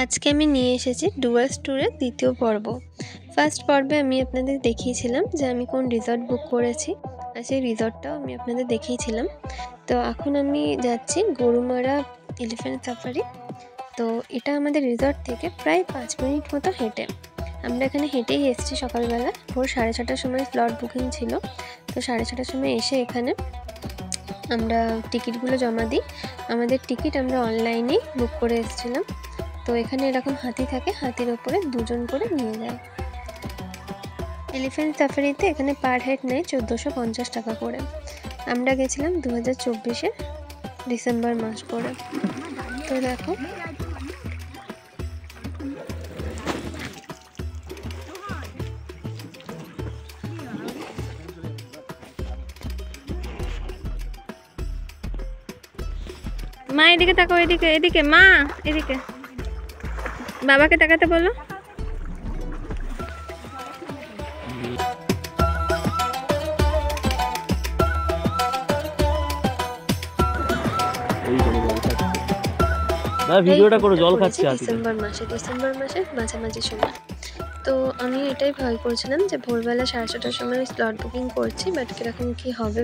আজকে আমি নিয়ে এসেছি ডুয়ার্স ট্যুরের দ্বিতীয় পর্ব। ফার্স্ট পর্বে আমি আপনাদের দেখিয়েছিলাম যে আমি কোন রিসর্ট বুক করেছি, আর সেই রিসর্টটাও আমি আপনাদের দেখিয়েছিলাম। তো এখন আমি যাচ্ছি গরুমারা এলিফ্যান্ট সাফারি। তো এটা আমাদের রিসর্ট থেকে প্রায় 5 মিনিট মতো হেঁটে। আমরা এখানে হেঁটেই এসেছি সকালবেলা, ভোর 6:30টার সময় স্লট বুকিং ছিল। তো 6:30টার সময় এসে এখানে আমরা টিকিটগুলো জমা দিই। আমাদের টিকিট আমরা অনলাইনেই বুক করে এসেছিলাম। তো এখানে এরকম হাতি থাকে, হাতির ওপরে 2 জন করে নিয়ে যায়। এলিফ্যান্ট সাফারিতে এখানে পার হেড নেয় 1450 টাকা করে। আমরা গেছিলাম 2024-এর ডিসেম্বর মাস করে। তো দেখো মা এদিকে তাকো, এদিকে এদিকে মা, এদিকে বাবাকে তাকাতে বলো। ভিডিওটা করে জল খাচ্ছে ডিসেম্বর মাসের মাঝামাঝি সময়। তো আমি এটাই ভয় করছিলাম যে ভোরবেলা 6:30টার সময় স্লট বুকিং করছি, বাট কীরকম কী হবে।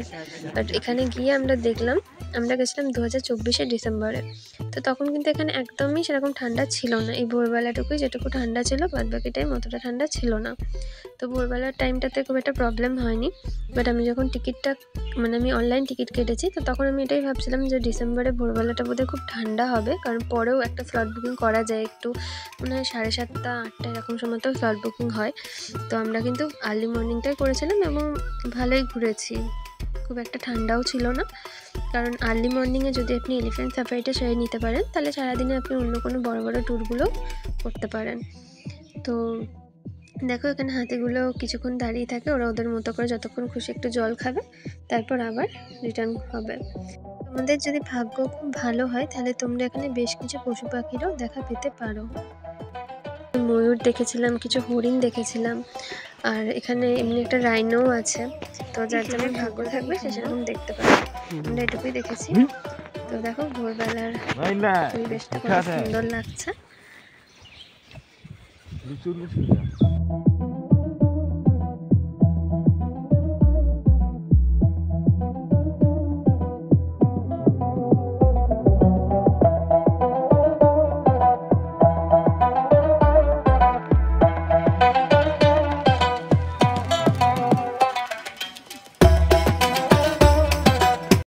বাট এখানে গিয়ে আমরা দেখলাম, আমরা গেছিলাম 2024-এর ডিসেম্বরে। তো তখন কিন্তু এখানে একদমই সেরকম ঠান্ডা ছিল না। এই ভোরবেলাটুকুই যেটুকু ঠান্ডা ছিল, বাদ বাকি টাইম অতটা ঠান্ডা ছিল না। তো ভোরবেলার টাইমটাতে খুব একটা প্রবলেম হয়নি। বাট আমি যখন টিকিটটা আমি অনলাইন টিকিট কেটেছি, তো তখন আমি এটাই ভাবছিলাম যে ডিসেম্বরে ভোরবেলাটা বোধহয় খুব ঠান্ডা হবে, কারণ পরেও একটা স্লট বুকিং করা যায় একটু, মনে হয় 7:30, 8টা এরকম সময় তো স্লট বুকিং হয়। তো আমরা কিন্তু আর্লি মর্নিংটাই করেছিলাম এবং ভালোই ঘুরেছি, খুব একটা ঠান্ডাও ছিল না। কারণ আর্লি মর্নিংয়ে যদি আপনি এলিফ্যান্ট সাফারিটা সেরে নিতে পারেন, তাহলে সারাদিনে আপনি অন্য কোনো বড় বড় ট্যুরগুলো করতে পারেন। তো দেখো এখানে হাতিগুলো কিছুক্ষণ দাঁড়িয়ে থাকে, ওরা ওদের মতো করে যতক্ষণ খুশি একটু জল খাবে, তারপর আবার রিটার্ন হবে। তোমাদের যদি ভাগ্য খুব ভালো হয়, তাহলে তোমরা এখানে বেশ কিছু পশু পাখিরও দেখা পেতে পারো। ময়ূর দেখেছিলাম, কিছু হরিণ দেখেছিলাম, আর এখানে এমনি একটা রাইনোও আছে। তো যার যেমন ভাগ্য থাকবে সে সেরকম দেখতে পাবে। আমরা এটুকুই দেখেছি। তো দেখো ভোরবেলার পরিবেশটা কত সুন্দর লাগছে।